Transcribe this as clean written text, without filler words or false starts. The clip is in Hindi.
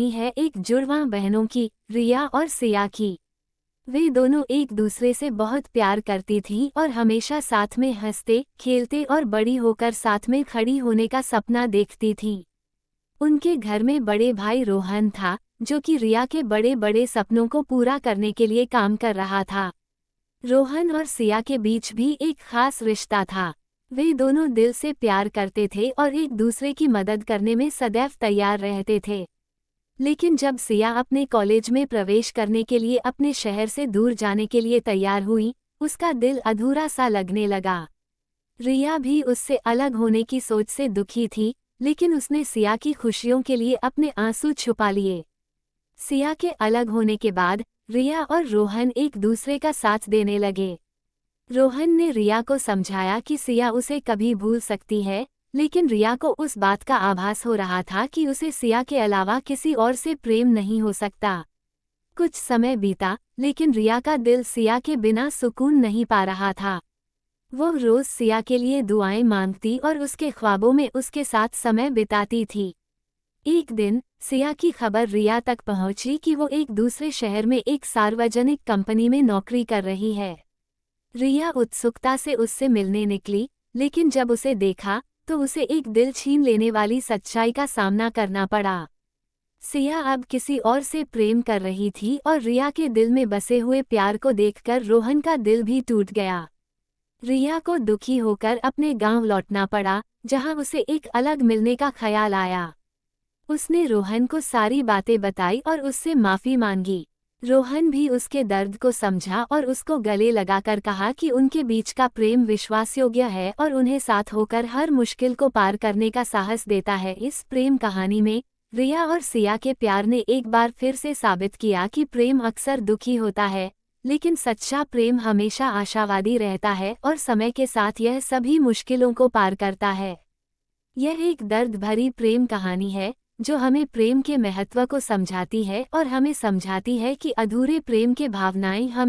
कहानी है एक जुड़वां बहनों की, रिया और सिया की। वे दोनों एक दूसरे से बहुत प्यार करती थीं और हमेशा साथ में हंसते, खेलते और बड़ी होकर साथ में खड़ी होने का सपना देखती थीं। उनके घर में बड़े भाई रोहन था, जो कि रिया के बड़े बड़े सपनों को पूरा करने के लिए काम कर रहा था। रोहन और सिया के बीच भी एक खास रिश्ता था। वे दोनों दिल से प्यार करते थे और एक दूसरे की मदद करने में सदैव तैयार रहते थे। लेकिन जब सिया अपने कॉलेज में प्रवेश करने के लिए अपने शहर से दूर जाने के लिए तैयार हुई, उसका दिल अधूरा सा लगने लगा। रिया भी उससे अलग होने की सोच से दुखी थी, लेकिन उसने सिया की खुशियों के लिए अपने आंसू छुपा लिए। सिया के अलग होने के बाद रिया और रोहन एक दूसरे का साथ देने लगे। रोहन ने रिया को समझाया कि सिया उसे कभी भूल सकती है, लेकिन रिया को उस बात का आभास हो रहा था कि उसे सिया के अलावा किसी और से प्रेम नहीं हो सकता। कुछ समय बीता, लेकिन रिया का दिल सिया के बिना सुकून नहीं पा रहा था। वो रोज सिया के लिए दुआएं मांगती और उसके ख्वाबों में उसके साथ समय बिताती थी। एक दिन सिया की खबर रिया तक पहुंची कि वो एक दूसरे शहर में एक सार्वजनिक कंपनी में नौकरी कर रही है। रिया उत्सुकता से उससे मिलने निकली, लेकिन जब उसे देखा तो उसे एक दिल छीन लेने वाली सच्चाई का सामना करना पड़ा। सिया अब किसी और से प्रेम कर रही थी और रिया के दिल में बसे हुए प्यार को देखकर रोहन का दिल भी टूट गया। रिया को दुखी होकर अपने गांव लौटना पड़ा, जहां उसे एक अलग मिलने का ख्याल आया। उसने रोहन को सारी बातें बताई और उससे माफी मांगी। रोहन भी उसके दर्द को समझा और उसको गले लगाकर कहा कि उनके बीच का प्रेम विश्वासयोग्य है और उन्हें साथ होकर हर मुश्किल को पार करने का साहस देता है। इस प्रेम कहानी में रिया और सिया के प्यार ने एक बार फिर से साबित किया कि प्रेम अक्सर दुखी होता है, लेकिन सच्चा प्रेम हमेशा आशावादी रहता है और समय के साथ यह सभी मुश्किलों को पार करता है। यह एक दर्द भरी प्रेम कहानी है, जो हमें प्रेम के महत्व को समझाती है और हमें समझाती है कि अधूरे प्रेम के भावनाएं हम